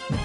This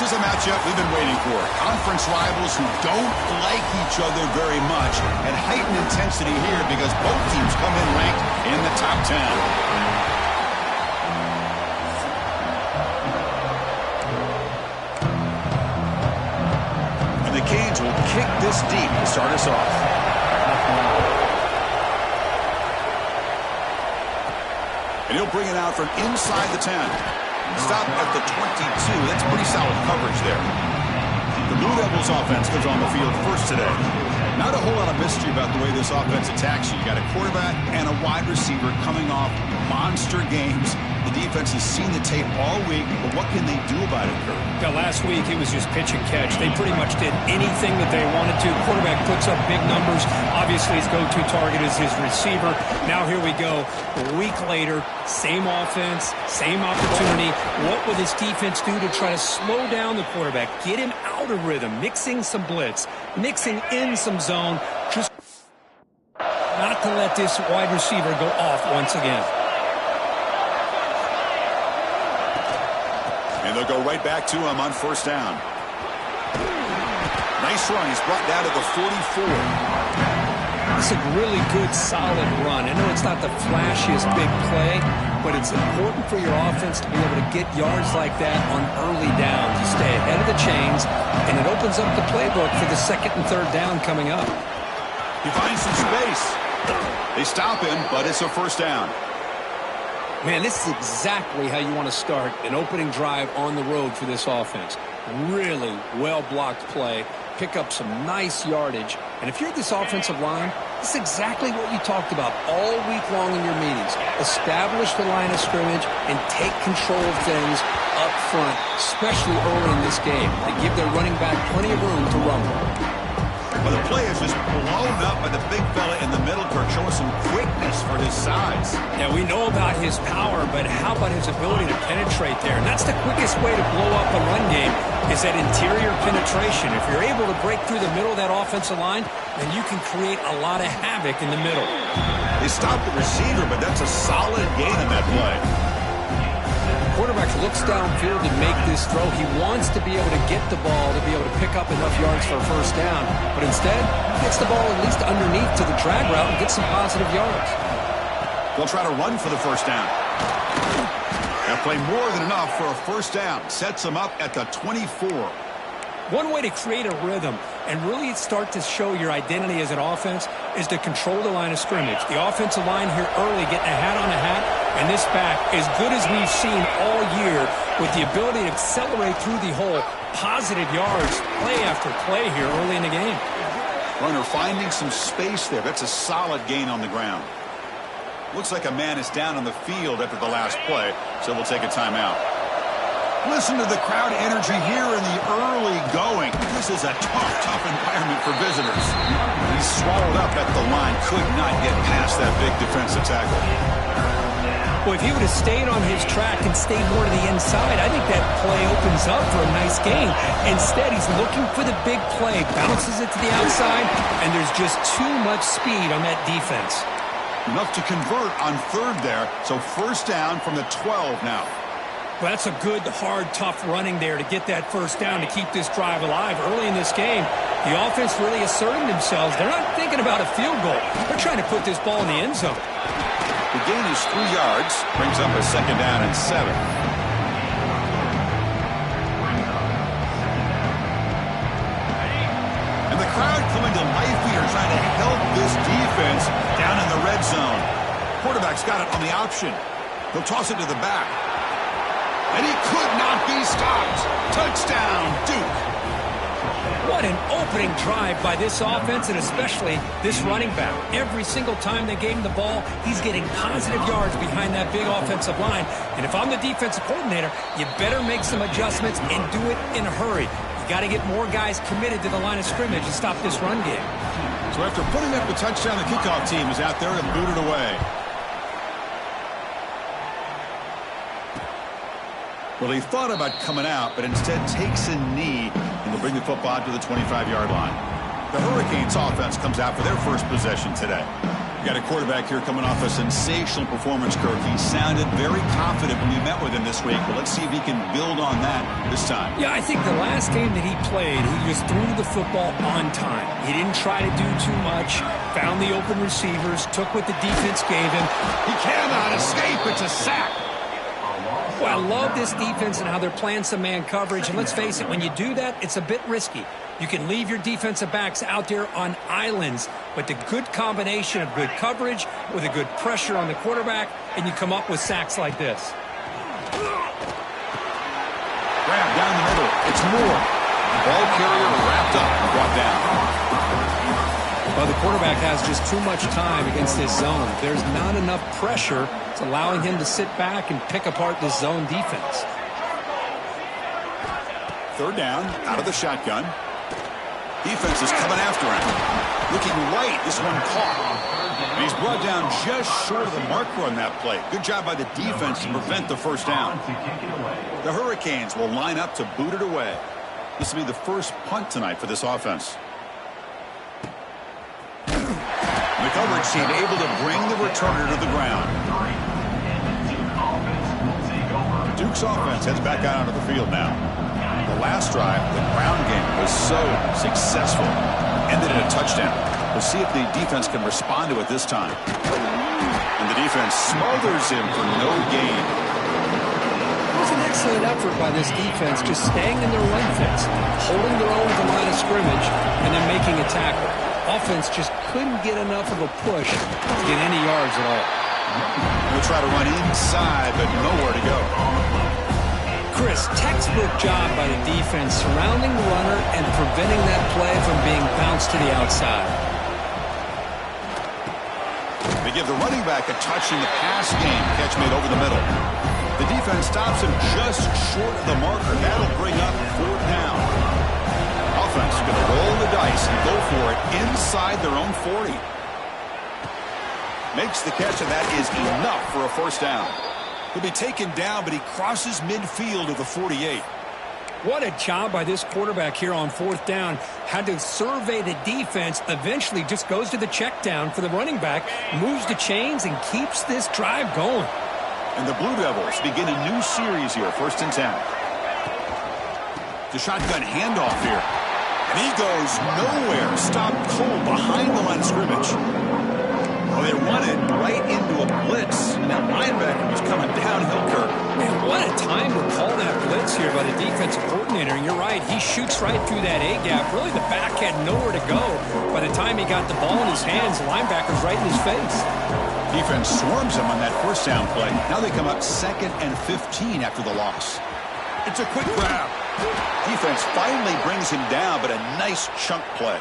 is a matchup we've been waiting for. Conference rivals who don't like each other very much, and heightened intensity here because both teams come in ranked in the top 10. And the Canes will kick this deep to start us off. And he'll bring it out from inside the 10. Stop at the 22. That's pretty solid coverage there. The Blue Devils offense goes on the field first today. Not a whole lot of mystery about the way this offense attacks you. You got a quarterback and a wide receiver coming off monster games. The defense has seen the tape all week, but what can they do about it, Kurt? Yeah, last week it was just pitch and catch. They pretty much did anything that they wanted to. Quarterback puts up big numbers. Obviously, his go-to target is his receiver. Now here we go. A week later, same offense, same opportunity. What will this defense do to try to slow down the quarterback, get him out of rhythm, mixing some blitz, mixing in some zone, just not to let this wide receiver go off once again. And they'll go right back to him on first down. Nice run. He's brought down to the 44. It's a really good, solid run. I know it's not the flashiest big play, but it's important for your offense to be able to get yards like that on early downs. You stay ahead of the chains, and it opens up the playbook for the second and third down coming up. He finds some space. They stop him, but it's a first down. Man, this is exactly how you want to start an opening drive on the road for this offense. Really well-blocked play. Pick up some nice yardage. And if you're this offensive line, this is exactly what you talked about all week long in your meetings. Establish the line of scrimmage and take control of things up front, especially early in this game. They give their running back plenty of room to rumble. Well, the play is just blown up by the big fella in the middle, Kirk, showing some quickness for his size. Yeah, we know about his power, but how about his ability to penetrate there? And that's the quickest way to blow up a run game is that interior penetration. If you're able to break through the middle of that offensive line, then you can create a lot of havoc in the middle. They stopped the receiver, but that's a solid gain in that play. Quarterback looks downfield to make this throw. He wants to be able to get the ball to be able to pick up enough yards for a first down. But instead, he gets the ball at least underneath to the drag route and gets some positive yards. They'll try to run for the first down. They'll play more than enough for a first down. Sets them up at the 24. One way to create a rhythm and really start to show your identity as an offense is to control the line of scrimmage. The offensive line here early getting a hat on a hat, and this back, as good as we've seen all year, with the ability to accelerate through the hole, positive yards, play after play here early in the game. Runner finding some space there. That's a solid gain on the ground. Looks like a man is down on the field after the last play, so we'll take a timeout. Listen to the crowd energy here in the early going. This is a tough environment for visitors. He's swallowed up at the line. Could not get past that big defensive tackle. Well, if he would have stayed on his track and stayed more to the inside, I think that play opens up for a nice gain. Instead, he's looking for the big play, bounces it to the outside, and there's just too much speed on that defense. Enough to convert on third there, so first down from the 12 now. Well, that's a good, hard, tough running there to get that first down to keep this drive alive. Early in this game, the offense really asserting themselves. They're not thinking about a field goal. They're trying to put this ball in the end zone. The gain is 3 yards, brings up a second down and 7. And the crowd coming to life here, trying to help this defense down in the red zone. Quarterback's got it on the option. He'll toss it to the back. And he could not be stopped. Touchdown, Duke. What an opening drive by this offense, and especially this running back. Every single time they gave him the ball, he's getting positive yards behind that big offensive line. And if I'm the defensive coordinator, you better make some adjustments and do it in a hurry. You got to get more guys committed to the line of scrimmage to stop this run game. So after putting up the touchdown, the kickoff team is out there and booted away. Well, he thought about coming out, but instead takes a knee and will bring the football to the 25-yard line. The Hurricanes offense comes out for their first possession today. You got a quarterback here coming off a sensational performance, Kirk. He sounded very confident when we met with him this week, but let's see if he can build on that this time. Yeah, I think the last game that he played, he just threw the football on time. He didn't try to do too much, found the open receivers, took what the defense gave him. He cannot escape. It's a sack. Well, I love this defense and how they're playing some man coverage. And let's face it, when you do that, it's a bit risky. You can leave your defensive backs out there on islands, but the good combination of good coverage with a good pressure on the quarterback, and you come up with sacks like this. Grab down the middle. It's Moore. Ball carrier wrapped up and brought down. Well, the quarterback has just too much time against this zone. There's not enough pressure. It's allowing him to sit back and pick apart this zone defense. Third down, out of the shotgun. Defense is coming after him. Looking right, this one caught. And he's brought down just short of the marker on that play. Good job by the defense to prevent the first down. The Hurricanes will line up to boot it away. This will be the first punt tonight for this offense. The coverage team able to bring the returner to the ground. Duke's offense heads back out onto the field now. The last drive, the ground game, was so successful. Ended in a touchdown. We'll see if the defense can respond to it this time. And the defense smothers him for no gain. It was an excellent effort by this defense, just staying in their run fits, holding their own at the line of scrimmage, and then making a tackle. Offense just couldn't get enough of a push to get any yards at all. We'll try to run inside, but nowhere to go. Chris, textbook job by the defense surrounding the runner and preventing that play from being bounced to the outside. They give the running back a touch in the pass game. Catch made over the middle. The defense stops him just short of the marker. That'll bring up fourth down. Offense going to roll the dice and go for it inside their own 40. Makes the catch, and that is enough for a first down. He'll be taken down, but he crosses midfield of the 48. What a job by this quarterback here on fourth down. Had to survey the defense, eventually just goes to the check down for the running back, moves the chains, and keeps this drive going. And the Blue Devils begin a new series here, 1st and 10. The shotgun handoff here. And he goes nowhere. Stopped cold behind the line of scrimmage. Well, they run it right into a blitz. And that linebacker was coming downhill, Kirk. Man, what a time to call that blitz here by the defensive coordinator. And you're right, he shoots right through that A-gap. Really, the back had nowhere to go. By the time he got the ball in his hands, the linebacker's right in his face. Defense swarms him on that first down play. Now they come up 2nd and 15 after the loss. It's a quick grab. Defense finally brings him down, but a nice chunk play.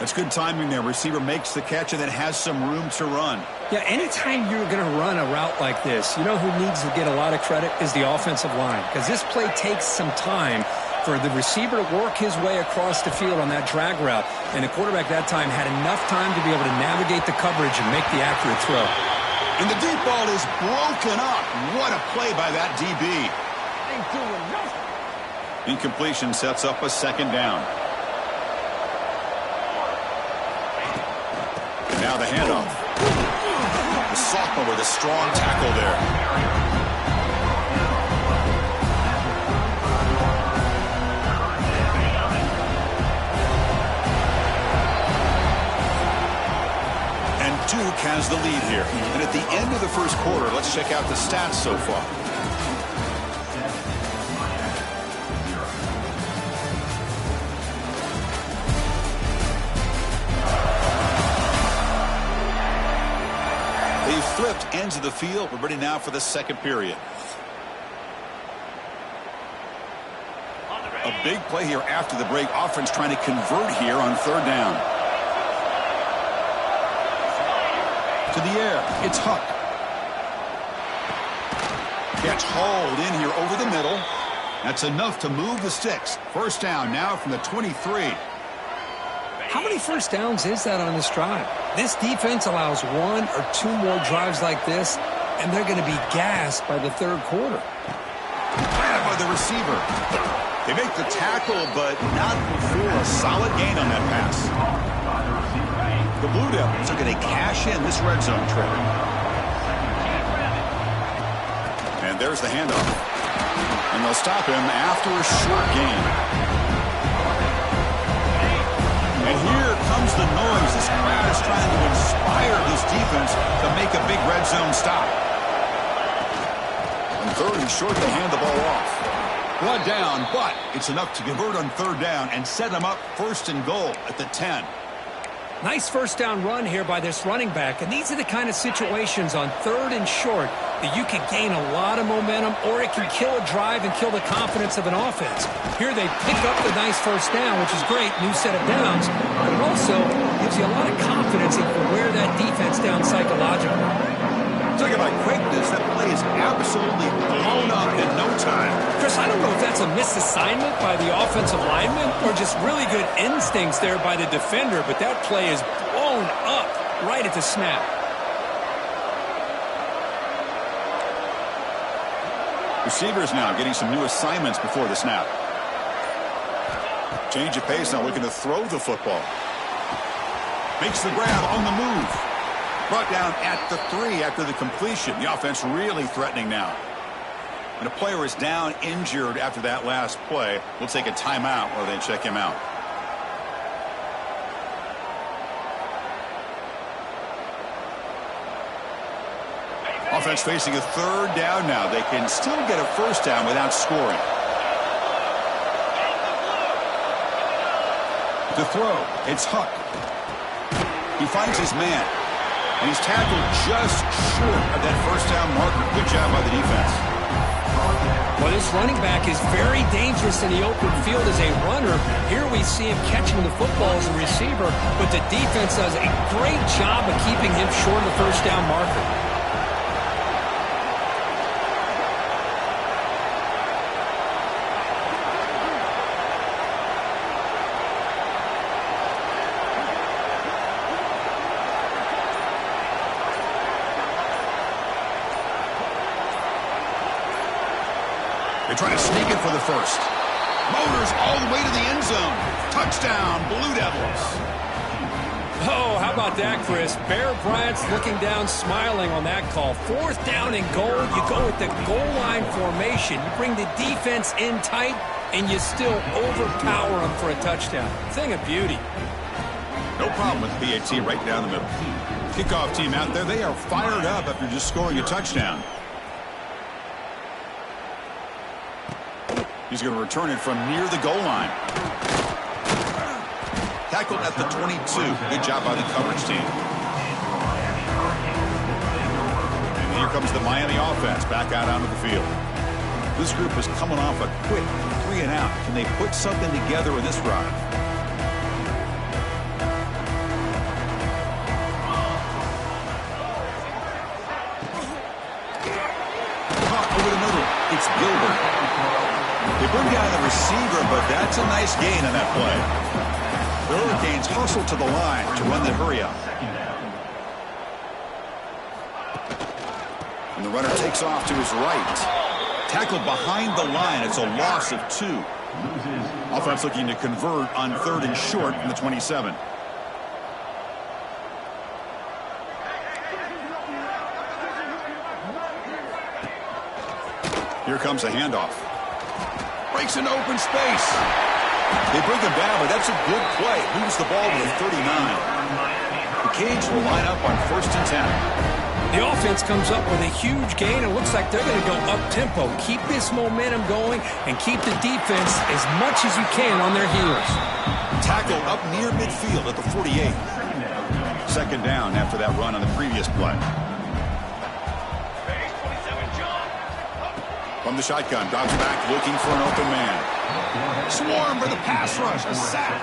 That's good timing there. Receiver makes the catch and then has some room to run. Yeah, anytime you're going to run a route like this, you know who needs to get a lot of credit is the offensive line. Because this play takes some time for the receiver to work his way across the field on that drag route. And the quarterback that time had enough time to be able to navigate the coverage and make the accurate throw. And the deep ball is broken up. What a play by that DB. Ain't doing nothing. Incompletion sets up a 2nd down. Now the handoff. The sophomore with a strong tackle there. And Duke has the lead here. And at the end of the first quarter, let's check out the stats so far. They've flipped ends of the field. We're ready now for the second period. A big play here after the break. Offense trying to convert here on 3rd down. To the air. It's Huck. Catch hauled in here over the middle. That's enough to move the sticks. First down now from the 23. How many first downs is that on this drive? This defense allows 1 or 2 more drives like this, and they're going to be gassed by the third quarter. Grabbed by the receiver. They make the tackle, but not before a solid gain on that pass. The Blue Devils are going to cash in this red zone trip. And there's the handoff. And they'll stop him after a short gain. And here comes the noise. This crowd is trying to inspire this defense to make a big red zone stop. On third and short, they hand the ball off. One down, but it's enough to convert on third down and set them up first and goal at the 10. Nice first down run here by this running back, and these are the kind of situations on third and short that you can gain a lot of momentum, or it can kill a drive and kill the confidence of an offense. Here they pick up the nice first down, which is great, new set of downs, but it also gives you a lot of confidence if you wear that defense down psychologically. Talking about quickness, that play is absolutely blown up in no time. Chris, I don't know if that's a misassignment by the offensive lineman or just really good instincts there by the defender, but that play is blown up right at the snap. Receivers now getting some new assignments before the snap. Change of pace now, looking to throw the football. Makes the grab on the move. Brought down at the 3 after the completion. The offense really threatening now. When a player is down injured after that last play, we'll take a timeout while they check him out. Offense facing a third down now. They can still get a first down without scoring. To throw, it's Huck. He finds his man. And he's tackled just short of that first down marker. Good job by the defense. Well, this running back is very dangerous in the open field as a runner. Here we see him catching the football as a receiver, but the defense does a great job of keeping him short of the first down marker. They try to sneak it for the first. Motors all the way to the end zone. Touchdown, Blue Devils. Oh, how about that, Chris? Bear Bryant's looking down, smiling on that call. Fourth down and goal. You go with the goal line formation. You bring the defense in tight, and you still overpower them for a touchdown. Thing of beauty. No problem with PAT right down the middle. Kickoff team out there. They are fired up after just scoring a touchdown. He's going to return it from near the goal line. Tackled at the 22. Good job by the coverage team. And here comes the Miami offense back out onto the field. This group is coming off a quick 3 and out. Can they put something together in this drive? Over the middle. It's Gilbert. They bring down the receiver, but that's a nice gain on that play. The Hurricanes hustle to the line to run the hurry up. And the runner takes off to his right. Tackled behind the line. It's a loss of 2. Offense looking to convert on third and short from the 27. Here comes a handoff. Breaks into open space. They bring him down, but that's a good play. Moves the ball to the 39. The Canes will line up on first and 10. The offense comes up with a huge gain. It looks like they're going to go up-tempo. Keep this momentum going and keep the defense as much as you can on their heels. Tackle up near midfield at the 48. Second down after that run on the previous play. From the shotgun, drops back looking for an open man. Swarm for the pass rush, a sack.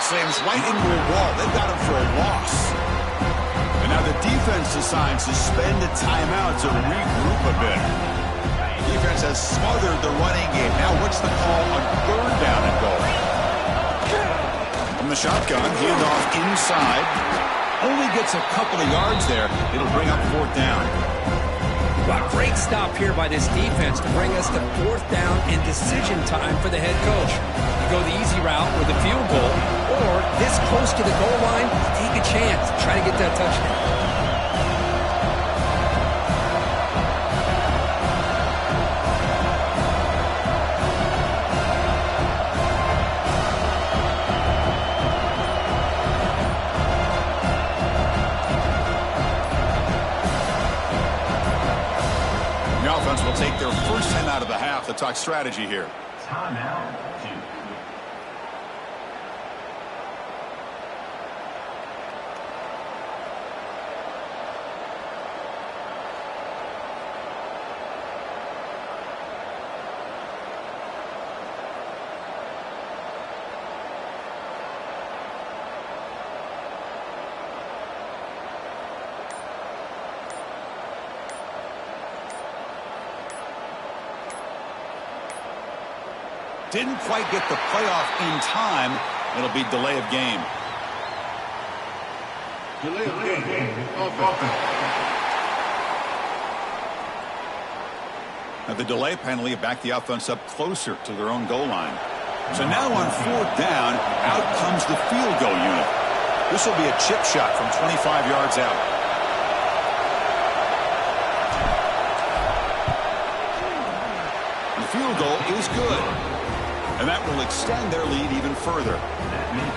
Slams right into a wall. They've got him for a loss. And now the defense decides to spend a timeout to regroup a bit. The defense has smothered the running game. Now what's the call on third down and goal? From the shotgun, handoff inside. Only gets a couple of yards there. It'll bring up fourth down. Well, great stop here by this defense to bring us to fourth down and decision time for the head coach. You go the easy route with a field goal, or this close to the goal line, take a chance. Try to get that touchdown. Will take their first time out of the half to talk strategy here. Timeout. Didn't quite get the playoff in time. It'll be delay of game. Delay of game. Now the delay penalty backed the offense up closer to their own goal line. So now on fourth down, out comes the field goal unit. This will be a chip shot from 25 yards out. The field goal is good. And that will extend their lead even further.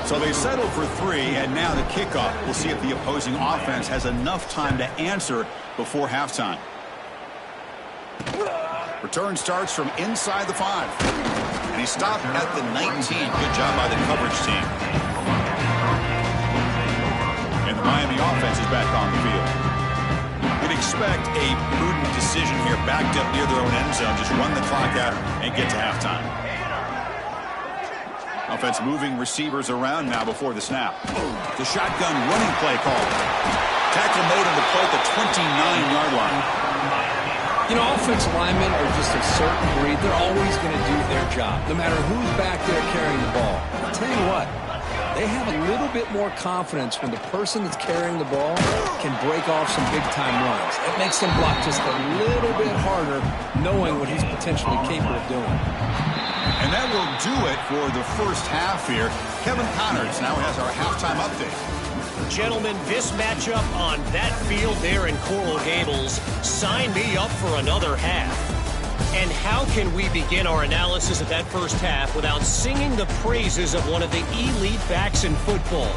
So they settle for 3, and now the kickoff. We'll see if the opposing offense has enough time to answer before halftime. Return starts from inside the 5. And he stopped at the 19. Good job by the coverage team. And the Miami offense is back on the field. We'd expect a prudent decision here, backed up near their own end zone. Just run the clock out and get to halftime. Offense moving receivers around now before the snap. The shotgun running play called. Tackle made on the play at the 29-yard line. You know, offensive linemen are just a certain breed. They're always going to do their job, no matter who's back there carrying the ball. I'll tell you what, they have a little bit more confidence when the person that's carrying the ball can break off some big-time runs. It makes them block just a little bit harder, knowing what he's potentially capable of doing. And that will do it for the first half here. Kevin Connerts now has our halftime update. Gentlemen, this matchup on that field there in Coral Gables, sign me up for another half. And how can we begin our analysis of that first half without singing the praises of one of the elite backs in football?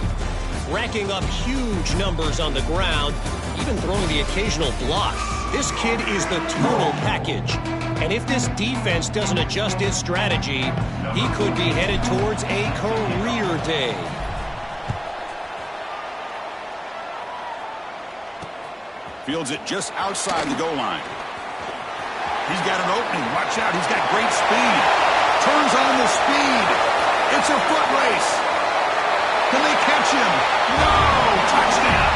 Racking up huge numbers on the ground, even throwing the occasional block. This kid is the total package. And if this defense doesn't adjust its strategy, he could be headed towards a career day. Fields it just outside the goal line. He's got an opening. Watch out. He's got great speed. Turns on the speed. It's a foot race. Can they catch him? No! Touchdown!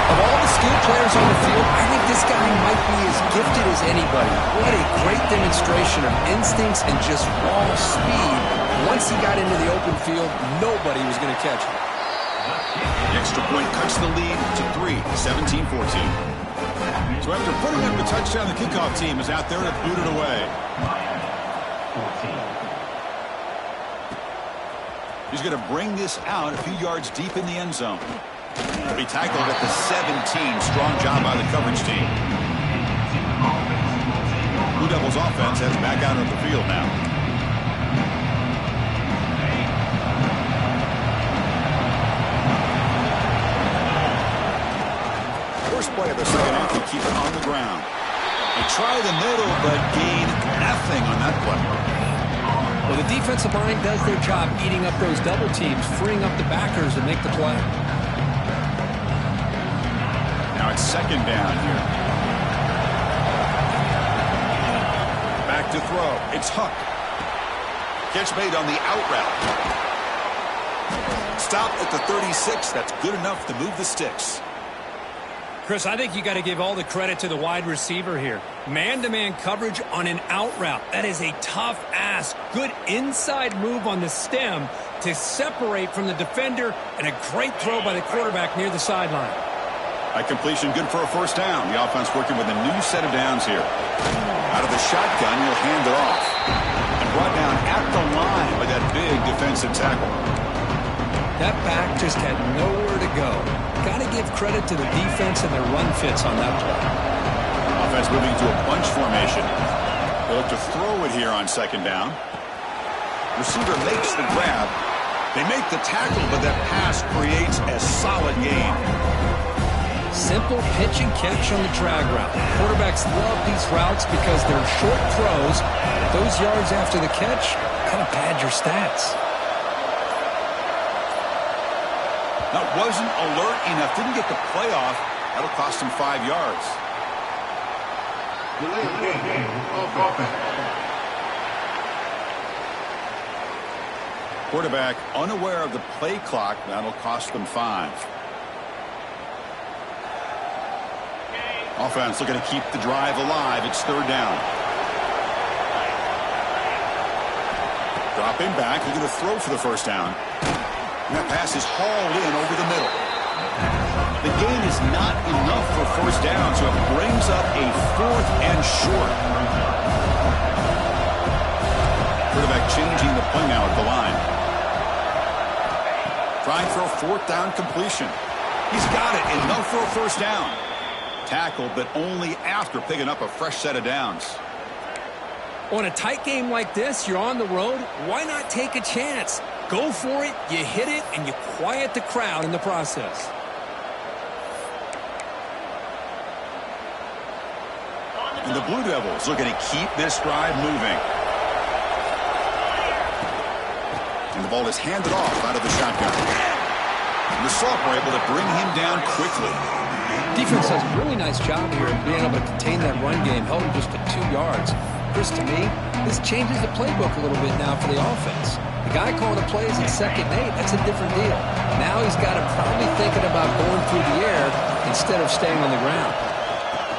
Of all the skilled players on the field, I think this guy might be as gifted as anybody. What a great demonstration of instincts and just raw speed. Once he got into the open field, nobody was going to catch him. The extra point cuts the lead to 3, 17-14. So after putting up the touchdown, the kickoff team is out there to boot it away. He's going to bring this out a few yards deep in the end zone. He'll be tackled at the 17. Strong job by the coverage team. Blue Devils offense heads back out of the field now. First play of the second half, they keep it on the ground. They try the middle, but gain nothing on that play. Well, the defensive line does their job eating up those double teams, freeing up the backers to make the play. Now it's second down here. Back to throw. It's Huck. Catch made on the out route. stop at the 36. That's good enough to move the sticks. Chris, I think you got to give all the credit to the wide receiver here. Man-to-man coverage on an out route. That is a tough ask. Good inside move on the stem to separate from the defender, and a great throw by the quarterback near the sideline. That completion good for a first down. The offense working with a new set of downs here. Out of the shotgun, you'll hand it off. And brought down at the line by that big defensive tackle. That back just had nowhere to go. Got to give credit to the defense and their run fits on that play. Offense moving to a bunch formation. They'll look to throw it here on second down. Receiver makes the grab. They make the tackle, but that pass creates a solid gain. Simple pitch and catch on the drag route. Quarterbacks love these routes because they're short throws. But those yards after the catch kind of pad your stats. That wasn't alert enough. Didn't get the play off. That'll cost him 5 yards. Quarterback unaware of the play clock. That'll cost them 5. Offense looking to keep the drive alive. It's third down. Dropping back, looking to throw for the first down. And that pass is hauled in over the middle. The gain is not enough for first down, so it brings up a 4th and short. Quarterback changing the play now at the line. Trying for a 4th down completion. He's got it. Enough for a first down. Tackled, but only after picking up a fresh set of downs. On a tight game like this, you're on the road. Why not take a chance? Go for it, you hit it, and you quiet the crowd in the process. And the Blue Devils looking to keep this drive moving. And the ball is handed off out of the shotgun. And the Sophomore able to bring him down quickly. Defense does a really nice job here of being able to contain that run game, held him just to 2 yards. Chris, to me, this changes the playbook a little bit now for the offense. The guy calling the plays at 2nd and 8, that's a different deal. Now he's got to probably thinking about going through the air instead of staying on the ground.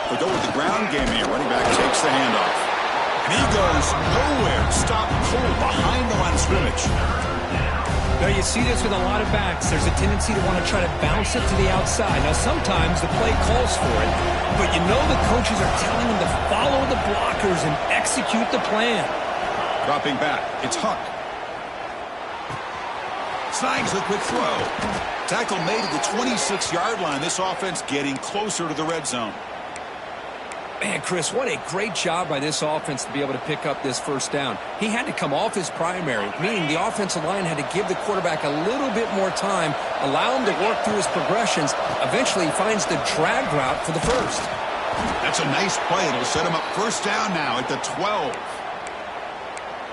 We go with the ground game here. Running back takes the handoff. And he goes nowhere. Stop cold behind the line of scrimmage. Now, you see this with a lot of backs. There's a tendency to want to try to bounce it to the outside. Now, sometimes the play calls for it, but you know the coaches are telling them to follow the blockers and execute the plan. Dropping back. It's Huck. Snags the quick throw. Tackle made at the 26-yard line. This offense getting closer to the red zone. Man, Chris, what a great job by this offense to be able to pick up this first down. He had to come off his primary, meaning the offensive line had to give the quarterback a little bit more time, allow him to work through his progressions. Eventually, he finds the drag route for the first. That's a nice play. It'll set him up first down now at the 12.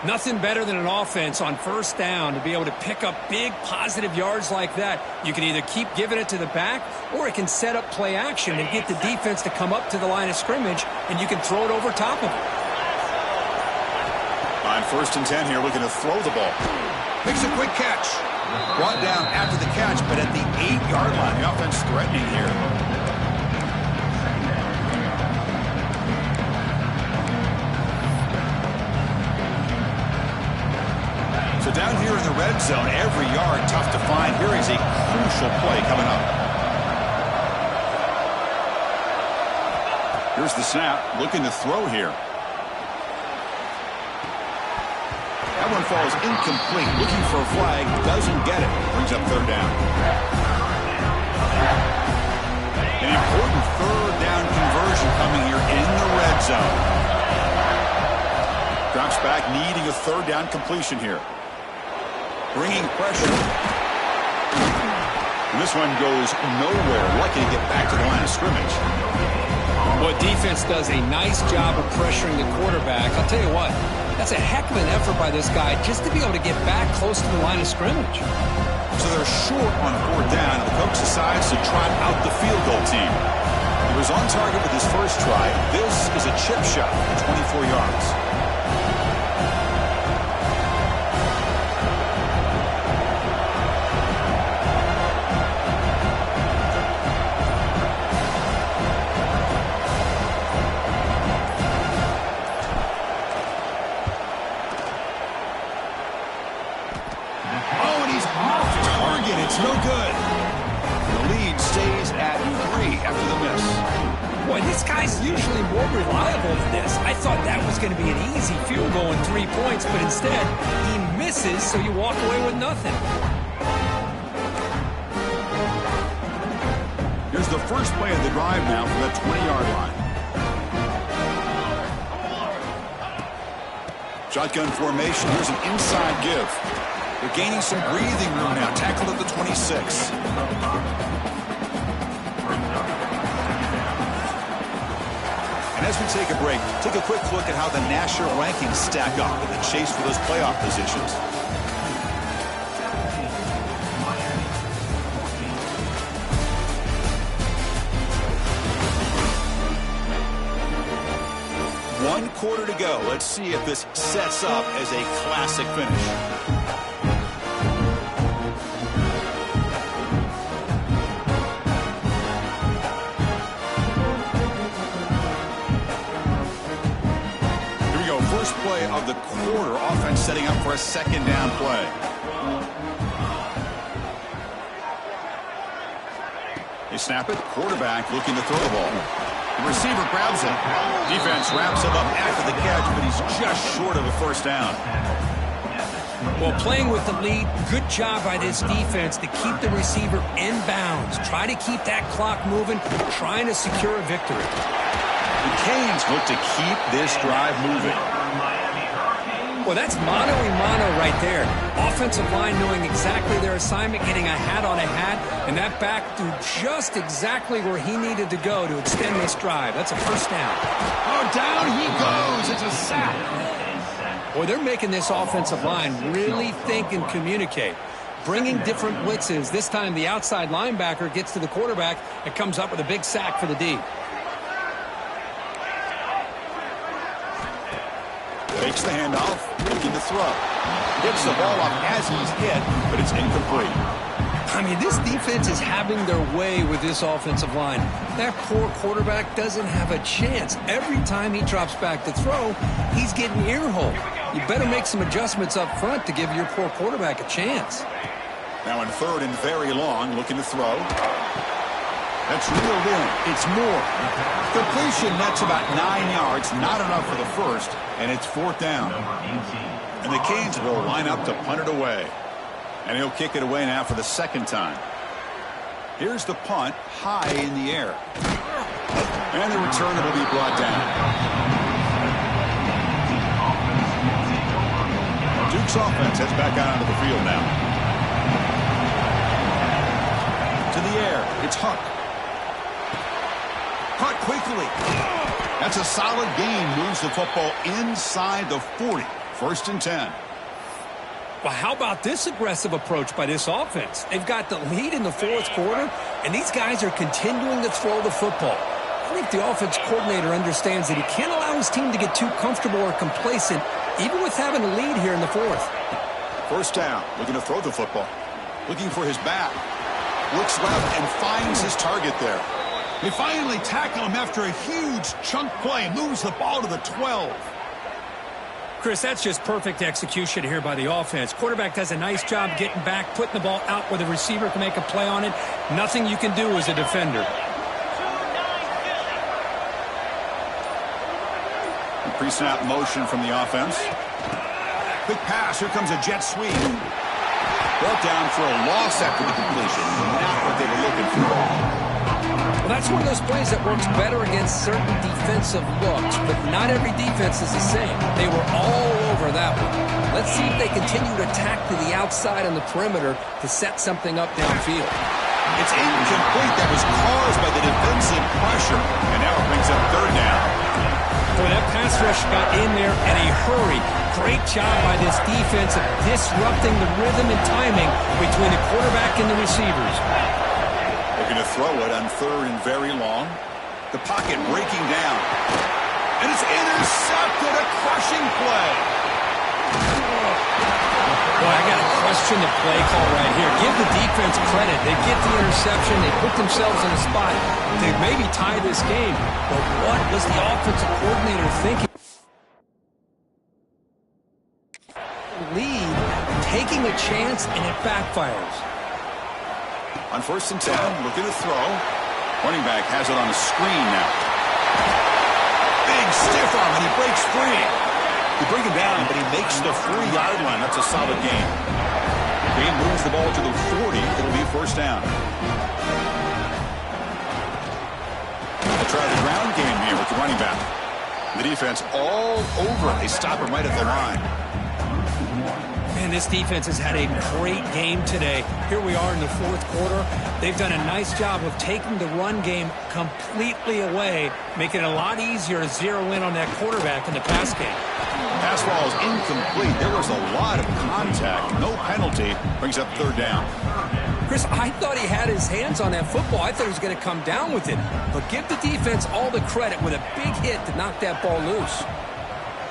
Nothing better than an offense on first down to be able to pick up big positive yards like that. You can either keep giving it to the back, or it can set up play action and get the defense to come up to the line of scrimmage, and you can throw it over top of it. On 1st and 10 here, looking to throw the ball. Makes a quick catch. Brought down after the catch, but at the 8-yard line. The offense threatening here. So down here in the red zone, every yard tough to find. Here is a crucial play coming up. Here's the snap, looking to throw here. That one falls incomplete, looking for a flag, doesn't get it. Brings up third down. An important third down conversion coming here in the red zone. Drops back, needing a third down completion here. Bringing pressure. And this one goes nowhere. Lucky to get back to the line of scrimmage. Well, defense does a nice job of pressuring the quarterback. I'll tell you what, that's a heck of an effort by this guy just to be able to get back close to the line of scrimmage. So they're short on 4th down, and the coach decides to trot out the field goal team. He was on target with his first try. This is a chip shot for 24 yards. It's no good. The lead stays at 3 after the miss. Boy, this guy's usually more reliable than this. I thought that was going to be an easy field goal and 3 points, but instead he misses, so you walk away with nothing. Here's the first play of the drive now from the 20-yard line. Shotgun formation. Here's an inside give. They're gaining some breathing room now. Tackled at the 26. And as we take a break, take a quick look at how the national rankings stack up in the chase for those playoff positions. One quarter to go. Let's see if this sets up as a classic finish. Here we go. First play of the quarter. Offense setting up for a second down play. They snap it. Quarterback looking to throw the ball. The receiver grabs it. Defense wraps him up after the catch, but he's just short of a first down. Well, playing with the lead, good job by this defense to keep the receiver in bounds. Try to keep that clock moving, trying to secure a victory. The Canes look to keep this drive moving. Well, that's mano-a-mano right there. Offensive line knowing exactly their assignment, getting a hat on a hat, and that back threw just exactly where he needed to go to extend this drive. That's a first down. Oh, down he goes. It's a sack. Boy, they're making this offensive line really think and communicate. Bringing different blitzes. This time the outside linebacker gets to the quarterback and comes up with a big sack for the D. Takes the handoff, looking to throw. Hits the ball up as he's hit, but it's incomplete. I mean, this defense is having their way with this offensive line. That poor quarterback doesn't have a chance. Every time he drops back to throw, he's getting earholed. You better make some adjustments up front to give your poor quarterback a chance. Now in third and very long, looking to throw. That's reeled in. It's more. Completion nets about 9 yards, not enough for the first, and it's fourth down. And the Canes will line up to punt it away. And he'll kick it away now for the second time. Here's the punt, high in the air. And the return will be brought down. Duke's offense heads back out onto the field now. To the air, it's Huck. Caught quickly. That's a solid gain. Moves the football inside the 40. First and 10. Well, how about this aggressive approach by this offense? They've got the lead in the fourth quarter, and these guys are continuing to throw the football. I think the offense coordinator understands that he can't allow his team to get too comfortable or complacent, even with having a lead here in the fourth. First down. Looking to throw the football. Looking for his back. Looks left and finds his target there. They finally tackle him after a huge chunk play. Moves the ball to the 12. Chris, that's just perfect execution here by the offense. Quarterback does a nice job getting back, putting the ball out where the receiver can make a play on it. Nothing you can do as a defender. Pre-snap motion from the offense. Quick pass. Here comes a jet sweep. Brought down for a loss after the completion. Not what they were looking for. Well, that's one of those plays that works better against certain defensive looks, but not every defense is the same. They were all over that one. Let's see if they continue to attack to the outside on the perimeter to set something up downfield. It's incomplete. That was caused by the defensive pressure, and now it brings up third down. Boy, that pass rush got in there in a hurry. Great job by this defense of disrupting the rhythm and timing between the quarterback and the receivers. Looking to throw it on third and very long. The pocket breaking down. And it's intercepted. A crushing play. Boy, I got to question the play call right here. Give the defense credit. They get the interception. They put themselves in a spot to maybe tie this game. But what was the offensive coordinator thinking? Lead, taking a chance, and it backfires. On 1st and 10, looking to throw. Running back has it on the screen now. Big stiff arm, and he breaks free. They bring him down, but he makes the 3-yard line. That's a solid gain. Game moves the ball to the 40. It'll be 1st down. They try the ground game here with the running back. The defense all over. They stop him right at the line. Man, this defense has had a great game today. Here we are in the 4th quarter. They've done a nice job of taking the run game completely away, making it a lot easier to zero in on that quarterback in the pass game. Pass ball is incomplete. There was a lot of contact. No penalty. Brings up 3rd down. Chris, I thought he had his hands on that football. I thought he was going to come down with it. But give the defense all the credit with a big hit to knock that ball loose.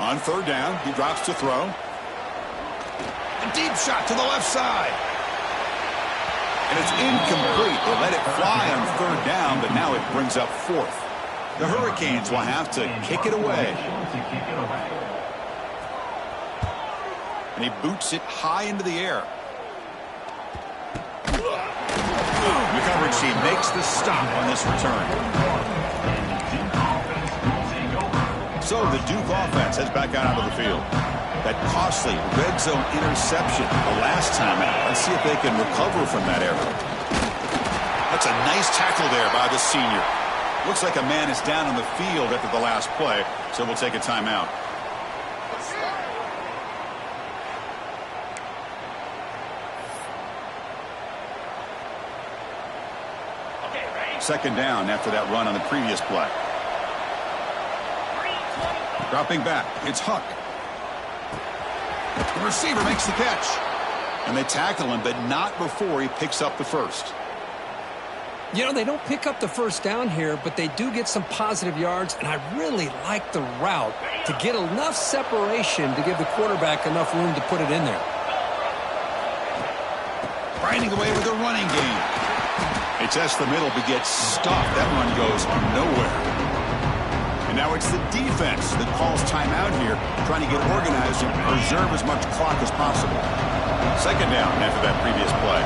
On 3rd down, he drops to throw. A deep shot to the left side. And it's incomplete. They let it fly on 3rd down, but now it brings up 4th. The Hurricanes will have to kick it away. And he boots it high into the air. The coverage team makes the stop on this return. So the Duke offense heads back out onto the field. That costly red zone interception the last time out. Let's see if they can recover from that error. That's a nice tackle there by the senior. Looks like a man is down on the field after the last play, so we'll take a timeout. Second down after that run on the previous play. Dropping back, it's Huck. The receiver makes the catch. And they tackle him, but not before he picks up the 1st. You know, they don't pick up the 1st down here, but they do get some positive yards, and I really like the route to get enough separation to give the quarterback enough room to put it in there. Grinding away with a running game. They test the middle, but gets stopped. That run goes nowhere. And now it's the defense that calls timeout here, trying to get organized and preserve as much clock as possible. Second down after that previous play.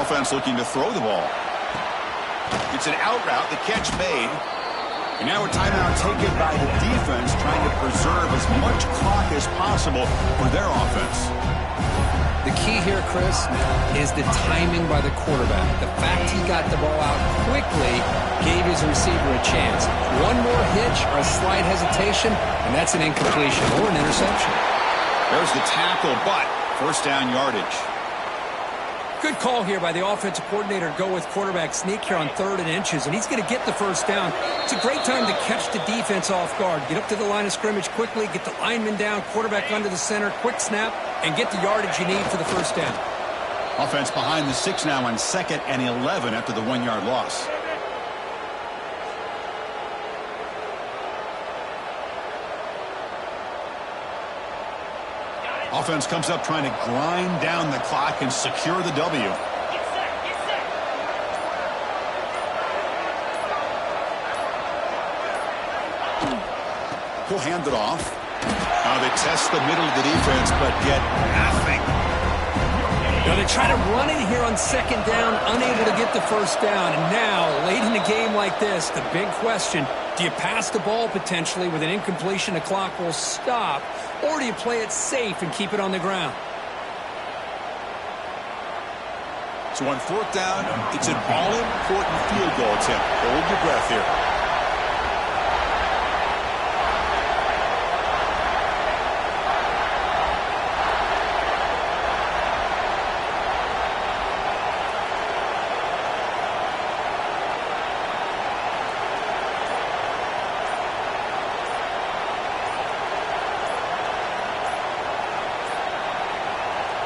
Offense looking to throw the ball. It's an out route, the catch made. And now a timeout taken by the defense, trying to preserve as much clock as possible for their offense. The key here, Chris, is the timing by the quarterback. The fact he got the ball out quickly gave his receiver a chance. One more hitch or a slight hesitation, and that's an incompletion or an interception. There's the tackle, but 1st down yardage. Good call here by the offensive coordinator to go with quarterback sneak here on 3rd and inches, and he's going to get the 1st down. It's a great time to catch the defense off guard. Get up to the line of scrimmage quickly, get the lineman down, quarterback under the center, quick snap, and get the yardage you need for the 1st down. Offense behind the 6 now on 2nd and 11 after the 1-yard loss. Offense comes up trying to grind down the clock and secure the W. He'll hand it off. Now they test the middle of the defense, but get nothing. Now they try to run it here on 2nd down, unable to get the 1st down. And now, late in a game like this, the big question, do you pass the ball potentially with an incompletion, the clock will stop, or do you play it safe and keep it on the ground? So on 4th down, it's an all-important field goal attempt. Hold your breath here.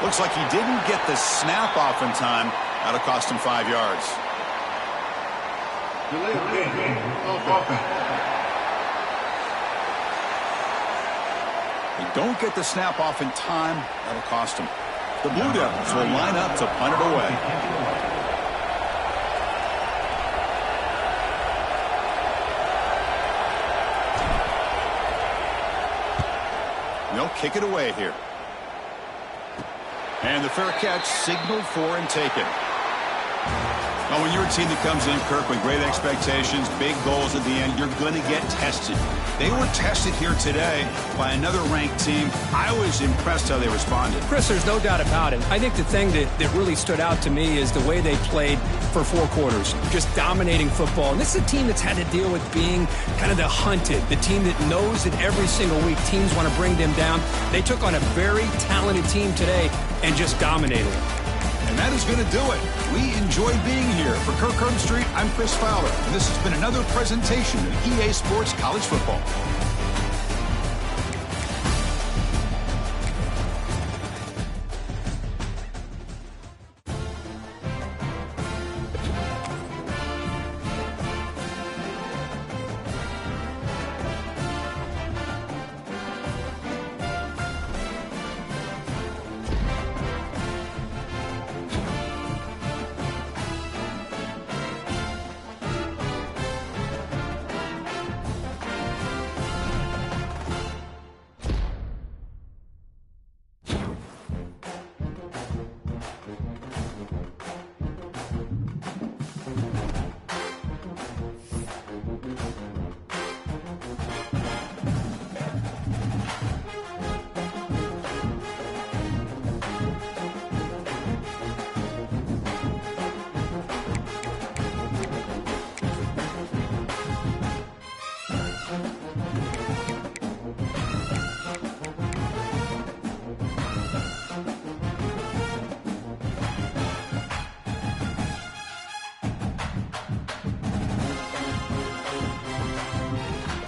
Looks like he didn't get the snap off in time. That'll cost him 5 yards. They don't get the snap off in time. That'll cost him. The Blue Devils will line up to punt it away. They'll kick it away here. And the fair catch signaled for and taken. Well, when you're a team that comes in, Kirk, with great expectations, big goals at the end, you're going to get tested. They were tested here today by another ranked team. I was impressed how they responded. Chris, there's no doubt about it. I think the thing that really stood out to me is the way they played for 4 quarters, just dominating football. And this is a team that's had to deal with being kind of the hunted, the team that knows that every single week teams want to bring them down. They took on a very talented team today and just dominated it. And that is going to do it. We enjoyed being here. For Kirk Herbstreit, I'm Chris Fowler. And this has been another presentation of EA Sports College Football.